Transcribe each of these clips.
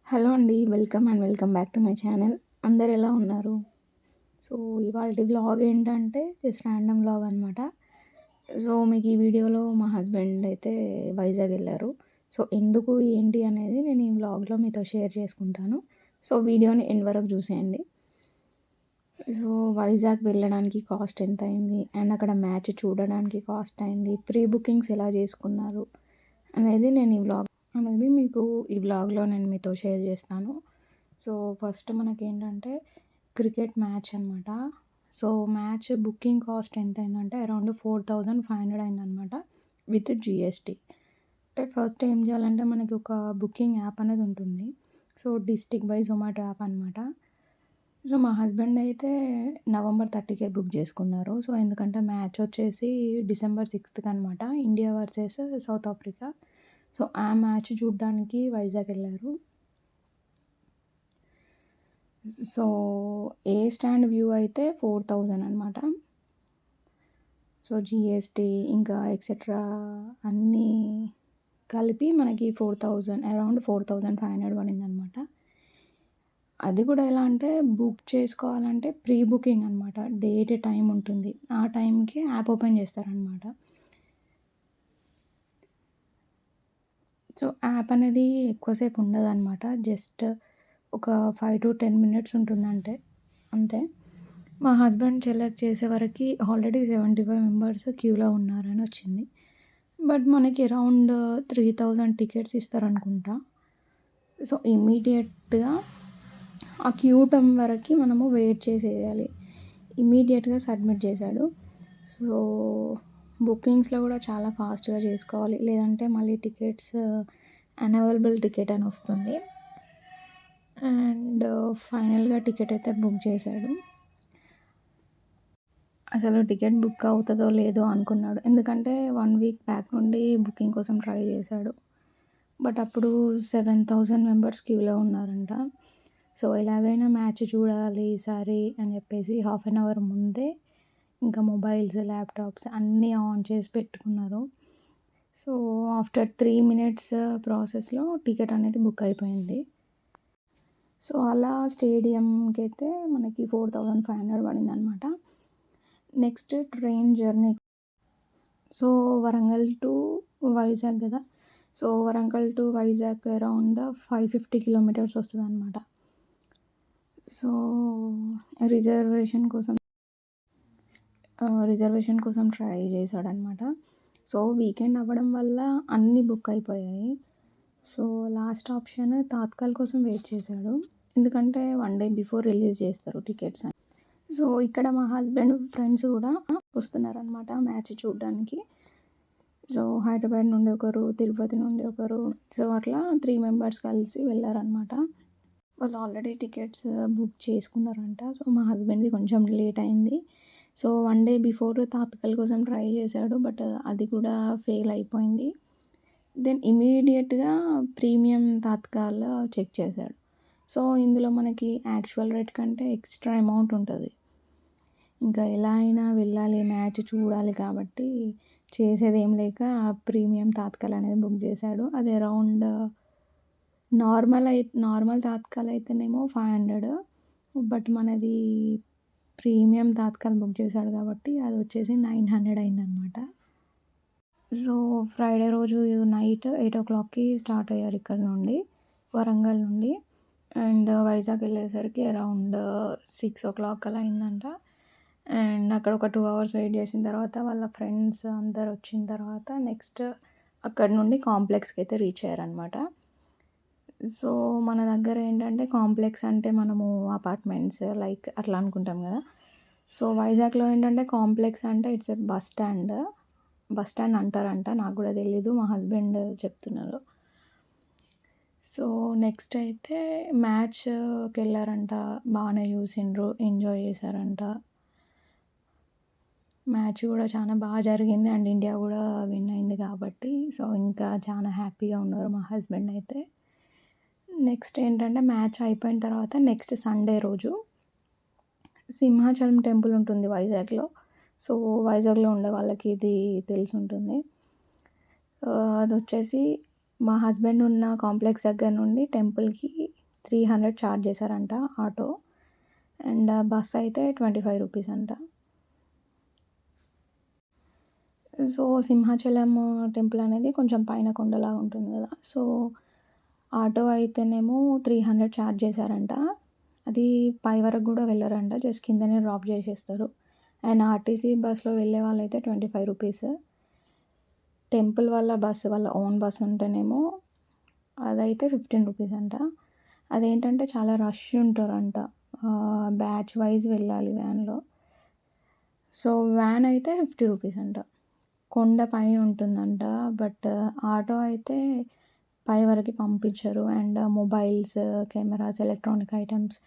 Hello అండి. Welcome back to my channel. అందరూ ఎలా ఉన్నారు? సో, ఇవాల్టి వ్లాగ్ ఏంటంటే జస్ట్ ర్యాండమ్ వ్లాగ్ అనమాట. సో, మీకు ఈ వీడియోలో మా హస్బెండ్ అయితే వైజాగ్ ఎళ్లారు. సో, ఎందుకు, ఏంటి అనేది నేను ఈ వ్లాగ్‌లో మీతో షేర్ చేసుకుంటాను. సో, వీడియోని ఎండ్ వరకు చూసేయండి. సో, వైజాగ్ వెళ్ళడానికి కాస్ట్ ఎంతయింది? అండ్ అక్కడ మ్యాచ్ చూడడానికి కాస్ట్ అయింది. ప్రీ బుకింగ్స్ ఎలా చేసుకున్నారు? అనేది మీకు ఈ వ్లాగ్‌లో నేను మీతో షేర్ చేస్తాను. సో, ఫస్ట్ మనకేంటంటే క్రికెట్ మ్యాచ్ అనమాట. సో, మ్యాచ్ బుకింగ్ కాస్ట్ ఎంతయిందంటే అరౌండ్ 4,500 అయిందనమాట విత్ జీఎస్టీ. అంటే ఫస్ట్ ఏం చేయాలంటే మనకి ఒక బుకింగ్ యాప్ అనేది ఉంటుంది. So, district by Zomato app అనమాట. సో, మా హస్బెండ్ అయితే నవంబర్ 30కే బుక్ చేసుకున్నారు. సో, ఎందుకంటే మ్యాచ్ వచ్చేసి డిసెంబర్ 6థ్ అనమాట. India versus south Africa. So, ఆ మ్యాచ్ చూడ్డానికి వైజాగ్ ఎళ్లారు. సో, ఏ స్టాండ్ వ్యూ అయితే 4,000 అనమాట. సో, జీఎస్టీ ఇంకా ఎక్సెట్రా అన్నీ కలిపి మనకి 4,000 అరౌండ్ 4,500 పడిందనమాట. అది కూడా ఎలా అంటే బుక్ చేసుకోవాలంటే ప్రీ బుకింగ్ అనమాట. డేట్, టైమ్ ఉంటుంది. ఆ టైంకి యాప్ ఓపెన్ చేస్తారనమాట. సో, యాప్ అనేది ఎక్కువసేపు ఉండదనమాట. జస్ట్ ఒక 5-10 మినిట్స్ ఉంటుందంటే అంతే. మా హస్బెండ్ సెలెక్ట్ చేసే వరకి ఆల్రెడీ 75 మెంబర్స్ క్యూలో ఉన్నారని వచ్చింది. బట్ మనకి అరౌండ్ 3,000 టికెట్స్ ఇస్తారనుకుంటా. సో, ఇమ్మీడియేట్‌గా ఆ క్యూ టైమ్ వరకి మనము వెయిట్ చేసేయాలి. ఇమ్మీడియేట్‌గా సబ్మిట్ చేశాడు. సో, బుకింగ్స్‌లో కూడా చాలా ఫాస్ట్‌గా చేసుకోవాలి. లేదంటే మళ్ళీ టికెట్స్ అన్‌అవైలబుల్ టికెట్ అని వస్తుంది. అండ్ ఫైనల్‌గా టికెట్ అయితే బుక్ చేశాడు. అసలు టికెట్ బుక్ అవుతదో లేదో అనుకున్నాడు. ఎందుకంటే 1 వీక్ బ్యాక్ నుండి బుకింగ్ కోసం ట్రై చేశాడు. బట్ అప్పుడు 7,000 మెంబర్స్ క్యూలో ఉన్నారంట. సో, ఎలాగైనా మ్యాచ్ చూడాలి ఈసారి అని చెప్పేసి హాఫ్ అన్ అవర్ ముందే ఇంకా మొబైల్స్, ల్యాప్‌టాప్స్ అన్నీ ఆన్ చేసి పెట్టుకున్నారు. సో, ఆఫ్టర్ 3 మినిట్స్ ప్రాసెస్‌లో టికెట్ అనేది బుక్ అయిపోయింది. సో, అలా స్టేడియంకైతే మనకి 4,500 పడిందనమాట. Next train journey. So, Warangal to Vizag కదా! So, Warangal to Vizag around 550 kilometres వస్తదనమాట. సో, రిజర్వేషన్ కోసం ట్రై చేశాడనమాట. సో, వీకెండ్ అవ్వడం వల్ల అన్నీ బుక్ అయిపోయాయి. సో, లాస్ట్ ఆప్షన్ తాత్కాల్ కోసం వెయిట్ చేశాడు. ఎందుకంటే 1 డే బిఫోర్ రిలీజ్ చేస్తారు టికెట్స్ అని. సో, ఇక్కడ మా హస్బెండ్ ఫ్రెండ్స్ కూడా వస్తున్నారనమాట మ్యాచ్ చూడ్డానికి. సో, హైదరాబాద్ నుండి ఒకరు, తిరుపతి నుండి ఒకరు. సో, అట్లా 3 మెంబర్స్ కలిసి వెళ్లారనమాట. వాళ్ళు ఆల్రెడీ టికెట్స్ బుక్ చేసుకున్నారంట. సో, మా హస్బెండ్‌ది కొంచెం లేట్ అయింది. సో, 1 డే బిఫోర్ తాత్కాల్ కోసం ట్రై చేశాడు. బట్ అది కూడా ఫెయిల్ అయిపోయింది. దెన్ ఇమ్మీడియేట్‌గా ప్రీమియం తాత్కాల్ చెక్ చేశాడు. సో, ఇందులో మనకి యాక్చువల్ రేట్ కంటే ఎక్స్ట్రా అమౌంట్ ఉంటది. ఇంకా ఎలా అయినా వెళ్ళాలి, మ్యాచ్ చూడాలి కాబట్టి చేసేదేం లేక ప్రీమియం తాత్కాల్ అనేది బుక్ చేశాడు. అది అరౌండ్ నార్మల్ తాత్కాల్ అయితేనేమో 500. బట్ మనది ప్రీమియం తాత్కాల్ బుక్ చేశాడు కాబట్టి అది వచ్చేసి 900 అయిందనమాట. సో, ఫ్రైడే రోజు నైట్ 8:00కి స్టార్ట్ అయ్యారు ఇక్కడ నుండి, వరంగల్ నుండి. అండ్ వైజాగ్ వెళ్ళేసరికి అరౌండ్ 6:00 అలా అయిందంట. అండ్ అక్కడ ఒక 2 అవర్స్ వెయిట్ చేసిన తర్వాత వాళ్ళ ఫ్రెండ్స్ అందరూ వచ్చిన తర్వాత నెక్స్ట్ అక్కడి నుండి కాంప్లెక్స్‌కి అయితే రీచ్ అయ్యారనమాట. సో, మన దగ్గర ఏంటంటే కాంప్లెక్స్ అంటే మనము అపార్ట్మెంట్స్ లైక్ అట్లా అనుకుంటాం కదా! సో, వైజాగ్‌లో ఏంటంటే కాంప్లెక్స్ అంటే it's a bus stand. Bus stand అంటారంట. నాకు కూడా తెలీదు. మా హస్బెండ్ చెప్తున్నారు. సో, నెక్స్ట్ అయితే మ్యాచ్‌కెళ్లారంట. బానే చూసిండ్రు. ఎంజాయ్ చేశారంట. మ్యాచ్ కూడా చాలా బాగా జరిగింది. అండ్ ఇండియా కూడా విన్ అయింది కాబట్టి సో, ఇంకా చాలా హ్యాపీగా ఉన్నారు మా హస్బెండ్ అయితే. నెక్స్ట్ ఏంటంటే మ్యాచ్ అయిపోయిన తర్వాత నెక్స్ట్ సండే రోజు సింహాచలం టెంపుల్ ఉంటుంది వైజాగ్‌లో. సో, వైజాగ్‌లో ఉండే వాళ్ళకి ఇది తెలిసుంటుంది. అదొచ్చేసి మా హస్బెండ్ ఉన్న కాంప్లెక్స్ దగ్గర నుండి టెంపుల్‌కి 300 ఛార్జ్ చేశారంట ఆటో. అండ్ బస్ అయితే 25 రూపీస్ అంట. సో సింహాచలం టెంపుల్ అనేది కొంచెం పైన కొండలాగా ఉంటుంది కదా. సో ఆటో అయితేనేమో 300 ఛార్జ్ చేశారంట. అది పై వరకు కూడా వెళ్ళరంట, జస్ట్ కిందనే డ్రాప్ చేసేస్తారు. అండ్ ఆర్టీసీ బస్లో వెళ్ళే వాళ్ళైతే 25 రూపీస్. టెంపుల్ వాళ్ళ ఓన్ బస్ ఉంటేనేమో అదైతే 15 రూపీస్ అంట. అదేంటంటే చాలా రష్ ఉంటారంట, బ్యాచ్ వైజ్ వెళ్ళాలి వ్యాన్లో. సో వ్యాన్ అయితే 50 రూపీస్ అంట. కొండ పైన ఉంటుందంట. బట్ ఆటో అయితే పై వరకు పంపించరు. And mobiles, cameras, electronic items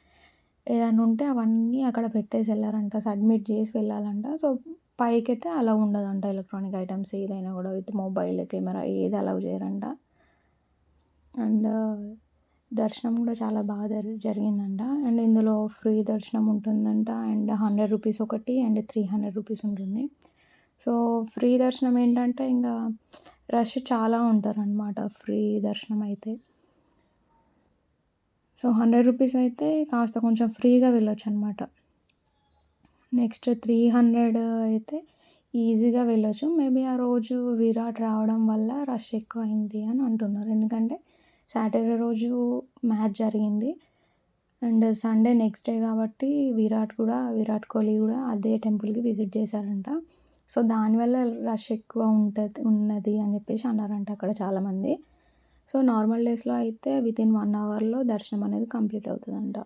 ఏదైనా ఉంటే అవన్నీ అక్కడ పెట్టేసి వెళ్ళారంట, సబ్మిట్ చేసి వెళ్ళాలంట. సో పైకైతే అలా ఉండదంట, ఎలక్ట్రానిక్ ఐటమ్స్ ఏదైనా కూడా విత్ మొబైల్, కెమెరా ఏది అలౌ చేయరంట. అండ్ దర్శనం కూడా చాలా బాగా జరిగిందంట. అండ్ ఇందులో ఫ్రీ దర్శనం ఉంటుందంట. అండ్ 100 రూపీస్ ఒకటి అండ్ 300 రూపీస్ ఉంటుంది. సో ఫ్రీ దర్శనం ఏంటంటే ఇంకా రష్ చాలా ఉంటారనమాట ఫ్రీ దర్శనం అయితే. సో 100 రూపీస్ అయితే కాస్త కొంచెం ఫ్రీగా వెళ్ళొచ్చు అనమాట. నెక్స్ట్ 300 అయితే ఈజీగా వెళ్ళొచ్చు. మేబీ ఆ రోజు విరాట్ రావడం వల్ల రష్ ఎక్కువైంది అని అంటున్నారు. ఎందుకంటే సాటర్డే రోజు మ్యాచ్ జరిగింది అండ్ సండే నెక్స్ట్ డే కాబట్టి విరాట్ కోహ్లీ కూడా అదే టెంపుల్కి విజిట్ చేశారంట. సో దానివల్ల రష్ ఎక్కువ ఉన్నది అని చెప్పేసి అన్నారంట అక్కడ చాలామంది. సో నార్మల్ డేస్లో అయితే వితిన్ 1 అవర్లో దర్శనం అనేది కంప్లీట్ అవుతుందంట.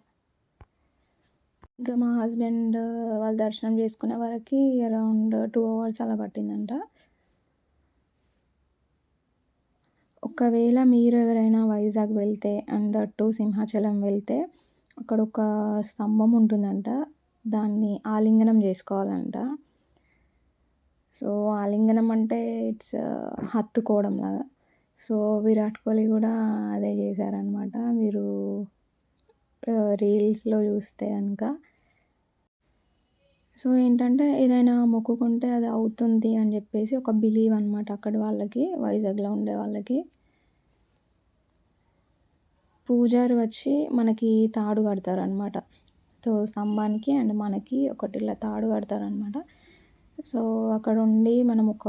ఇంకా మా హస్బెండ్ వాళ్ళు దర్శనం చేసుకునే వరకు అరౌండ్ 2 అవర్స్ అలా పట్టిందంట. ఒకవేళ మీరు ఎవరైనా వైజాగ్ వెళ్తే అండ్ దట్ సింహాచలం వెళ్తే అక్కడ ఒక స్తంభం ఉంటుందంట, దాన్ని ఆలింగనం చేసుకోవాలంట. సో ఆలింగనం అంటే ఇట్స్ హత్తుకోవడం లాగా. సో విరాట్ కోహ్లీ కూడా అదే చేశారనమాట. మీరు రీల్స్లో చూస్తే కనుక. సో ఏంటంటే ఏదైనా మొక్కుకుంటే అది అవుతుంది అని చెప్పేసి ఒక బిలీవ్ అనమాట అక్కడ వాళ్ళకి, వైజాగ్లో ఉండే వాళ్ళకి. పూజారి వచ్చి మనకి తాడు కడతారనమాట. సో స్తంభానికి అండ్ మనకి ఒకటి ఇలా తాడు కడతారనమాట. సో అక్కడ ఉండి మనం ఒక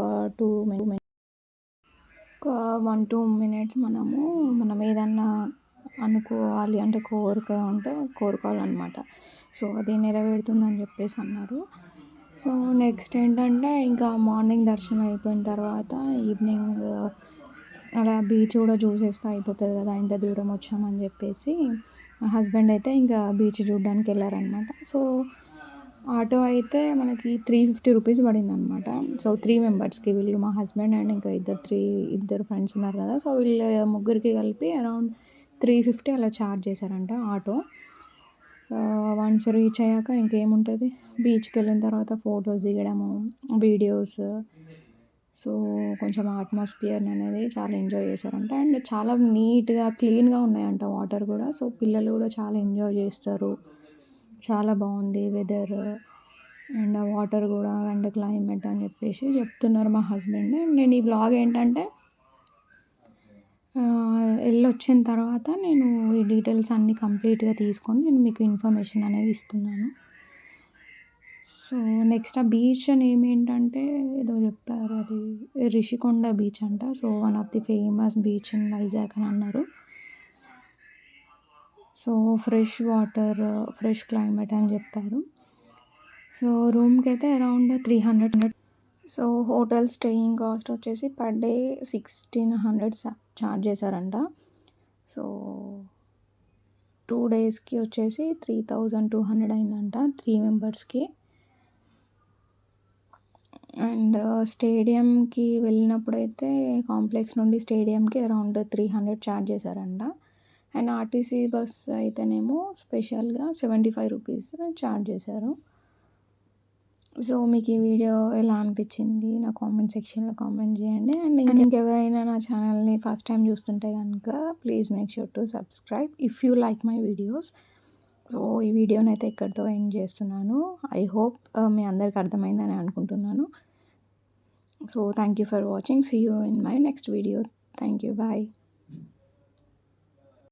1-2 మినిట్స్ మనం ఏదన్నా అనుకోవాలి అంటే కోరిక ఉంటే కోరుకోవాలన్నమాట. సో అది నెరవేరుతుందని చెప్పేసి అన్నారు. సో నెక్స్ట్ ఏంటంటే ఇంకా మార్నింగ్ దర్శనం అయిపోయిన తర్వాత ఈవినింగ్ అలా బీచ్ కూడా చూసేస్తే అయిపోతుంది కదా, ఇంత దూరం వచ్చామని చెప్పేసి మా హస్బెండ్ అయితే ఇంకా బీచ్ చూడడానికి వెళ్ళారనమాట. సో ఆటో అయితే మనకి 350 రూపీస్ పడింది అనమాట. సో 3 మెంబర్స్కి, వీళ్ళు మా హస్బెండ్ అండ్ ఇంకా ఇద్దరు ఫ్రెండ్స్ ఉన్నారు కదా. సో వీళ్ళ ముగ్గురికి కలిపి అరౌండ్ 350 అలా ఛార్జ్ చేశారంట ఆటో. వన్స్ రీచ్ అయ్యాక ఇంకేముంటుంది, బీచ్కి వెళ్ళిన తర్వాత ఫొటోస్ దిగడము, వీడియోస్. సో కొంచెం అట్మాస్ఫియర్ అనేది చాలా ఎంజాయ్ చేశారంట. అండ్ చాలా నీట్గా క్లీన్గా ఉన్నాయంట వాటర్ కూడా. సో పిల్లలు కూడా చాలా ఎంజాయ్ చేస్తారు. చాలా బాగుంది వెదర్ అండ్ వాటర్ కూడా అండ్ క్లైమేట్ అని చెప్పేసి చెప్తున్నారు మా హస్బెండ్. నేను ఈ వ్లాగ్ ఏంటంటే వెళ్ళొచ్చిన తర్వాత నేను ఈ డీటెయిల్స్ అన్నీ కంప్లీట్గా తీసుకొని నేను మీకు ఇన్ఫర్మేషన్ అనేది ఇస్తున్నాను. సో నెక్స్ట్ ఆ బీచ్ నేమ్ ఏంటంటే ఏదో చెప్పారు, అది రిషికొండ బీచ్ అంట. So one of the famous beach in Vizag అని అన్నారు. So fresh water, fresh climate అని చెప్పారు. సో రూమ్కి అయితే around 300. So hotel staying cost వచ్చేసి పర్ డే 1600 ఛార్జ్ చేశారంట. సో 2 డేస్కి వచ్చేసి 3200 అయిందంట 3 మెంబర్స్కి. అండ్ స్టేడియంకి వెళ్ళినప్పుడైతే కాంప్లెక్స్ నుండి స్టేడియంకి అరౌండ్ 300 ఛార్జ్ చేశారంట. అండ్ ఆర్టీసీ బస్ అయితేనేమో స్పెషల్గా 75 రూపీస్ ఛార్జ్ చేశారు. సో మీకు ఈ వీడియో ఎలా అనిపించింది నా కామెంట్ సెక్షన్లో కామెంట్ చేయండి. అండ్ ఇంకెవరైనా నా ఛానల్ని ఫస్ట్ టైం చూస్తుంటే కనుక please make sure to subscribe if you like my videos. So ఈ వీడియోని అయితే ఇక్కడితో ఎండ్ చేస్తున్నాను. ఐ హోప్ మీ అందరికి అర్థమైందని అనుకుంటున్నాను. So thank you for watching. See you in my next video. Thank you. Bye.